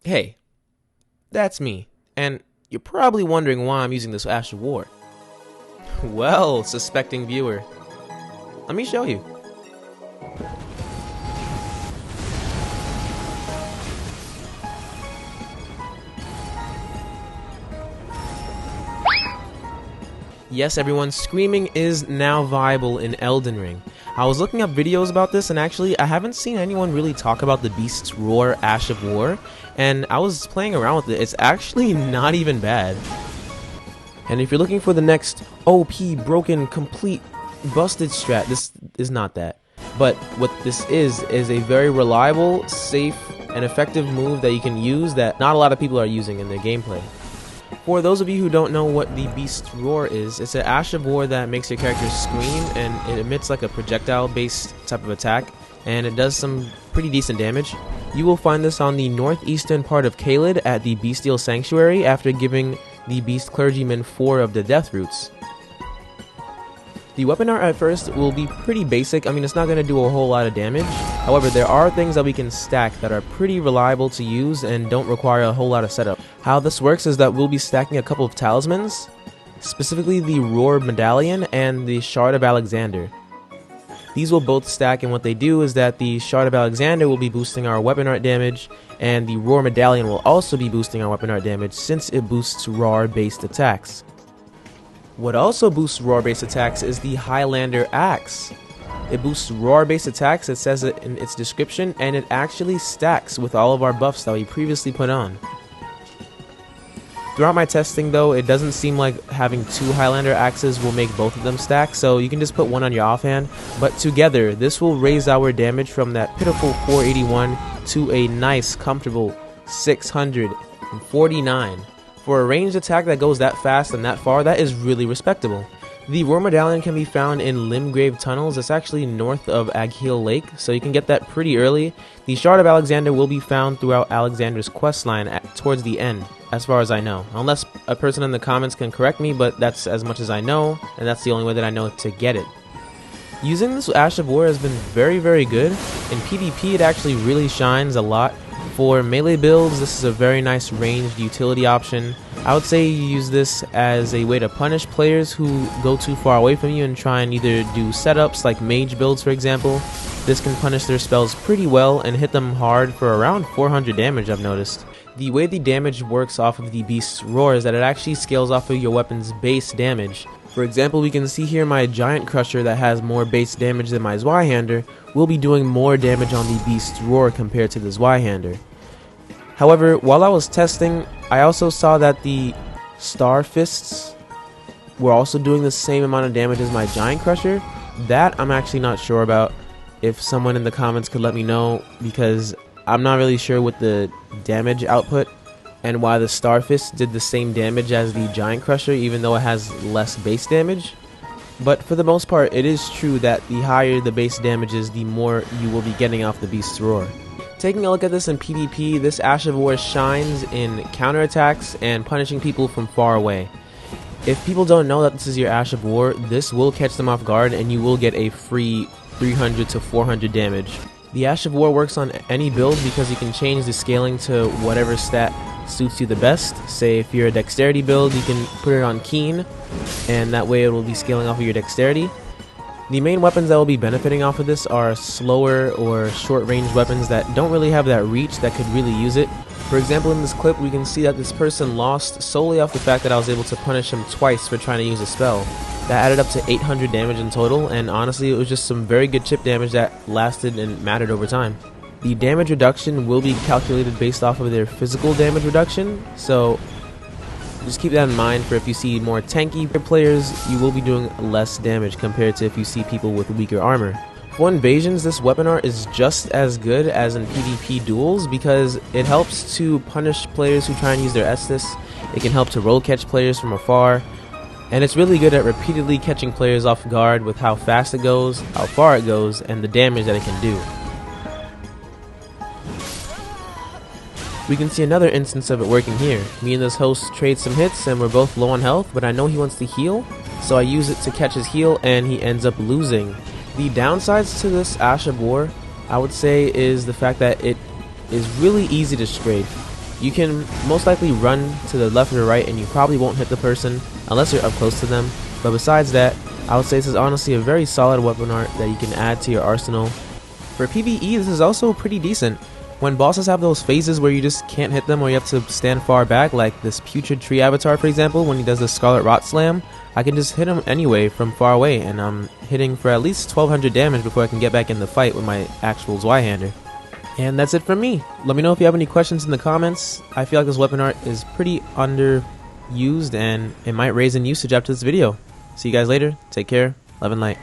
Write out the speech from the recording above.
Hey, that's me, and you're probably wondering why I'm using this Ash of War. Well, suspecting viewer, let me show you. Yes, everyone, screaming is now viable in Elden Ring. I was looking up videos about this, and actually I haven't seen anyone really talk about the Beast's Roar Ash of War, and I was playing around with it. It's actually not even bad. And if you're looking for the next OP, broken, complete, busted strat, this is not that. But what this is a very reliable, safe, and effective move that you can use that not a lot of people are using in their gameplay. For those of you who don't know what the Beast's Roar is, it's an Ash of War that makes your character scream, and it emits like a projectile-based type of attack, and it does some pretty decent damage. You will find this on the northeastern part of Caelid at the Bestial Sanctuary after giving the Beast Clergyman 4 of the Death Roots. The weapon art at first will be pretty basic. I mean, it's not going to do a whole lot of damage. However, there are things that we can stack that are pretty reliable to use and don't require a whole lot of setup. How this works is that we'll be stacking a couple of talismans, specifically the Roar Medallion and the Shard of Alexander. These will both stack, and what they do is that the Shard of Alexander will be boosting our weapon art damage, and the Roar Medallion will also be boosting our weapon art damage since it boosts Roar-based attacks. What also boosts Roar-based attacks is the Highlander Axe. It boosts Roar-based attacks, it says it in its description, and it actually stacks with all of our buffs that we previously put on. Throughout my testing though, it doesn't seem like having two Highlander Axes will make both of them stack, so you can just put one on your offhand, but together this will raise our damage from that pitiful 481 to a nice, comfortable 649. For a ranged attack that goes that fast and that far, that is really respectable. The Roar Medallion can be found in Limgrave Tunnels. It's actually north of Agheel Lake, so you can get that pretty early. The Shard of Alexander will be found throughout Alexander's questline towards the end, as far as I know. Unless a person in the comments can correct me, but that's as much as I know, and that's the only way that I know to get it. Using this Ash of War has been very, very good. In PvP, it actually really shines a lot. For melee builds, this is a very nice ranged utility option. I would say you use this as a way to punish players who go too far away from you and try and either do setups like mage builds, for example. This can punish their spells pretty well and hit them hard for around 400 damage, I've noticed. The way the damage works off of the Beast's Roar is that it actually scales off of your weapon's base damage. For example, we can see here my Giant Crusher that has more base damage than my Zweihander will be doing more damage on the Beast's Roar compared to the Zweihander. However, while I was testing, I also saw that the Star Fists were also doing the same amount of damage as my Giant Crusher. That I'm actually not sure about. If someone in the comments could let me know, because I'm not really sure with the damage output and why the Star Fist did the same damage as the Giant Crusher even though it has less base damage. But for the most part, it is true that the higher the base damage is, the more you will be getting off the Beast's Roar. Taking a look at this in PvP, this Ash of War shines in counterattacks and punishing people from far away. If people don't know that this is your Ash of War, this will catch them off guard and you will get a free 300 to 400 damage. The Ash of War works on any build because you can change the scaling to whatever stat suits you the best. Say if you're a dexterity build, you can put it on keen, and that way it will be scaling off of your dexterity. The main weapons that will be benefiting off of this are slower or short-range weapons that don't really have that reach that could really use it. For example, in this clip, we can see that this person lost solely off the fact that I was able to punish him twice for trying to use a spell. That added up to 800 damage in total, and honestly, it was just some very good chip damage that lasted and mattered over time. The damage reduction will be calculated based off of their physical damage reduction, so just keep that in mind for if you see more tanky players, you will be doing less damage compared to if you see people with weaker armor. For invasions, this weapon art is just as good as in PvP duels because it helps to punish players who try and use their Estus, it can help to roll catch players from afar, and it's really good at repeatedly catching players off guard with how fast it goes, how far it goes, and the damage that it can do. We can see another instance of it working here. Me and this host trade some hits and we're both low on health, but I know he wants to heal, so I use it to catch his heal and he ends up losing. The downsides to this Ash of War, I would say, is the fact that it is really easy to strafe. You can most likely run to the left or right and you probably won't hit the person unless you're up close to them. But besides that, I would say this is honestly a very solid weapon art that you can add to your arsenal. For PvE, this is also pretty decent. When bosses have those phases where you just can't hit them or you have to stand far back, like this Putrid Tree avatar for example, when he does the Scarlet Rot Slam, I can just hit him anyway from far away, and I'm hitting for at least 1200 damage before I can get back in the fight with my actual Zweihander. And that's it from me. Let me know if you have any questions in the comments. I feel like this weapon art is pretty underused and it might raise in usage after this video. See you guys later. Take care. Love and light.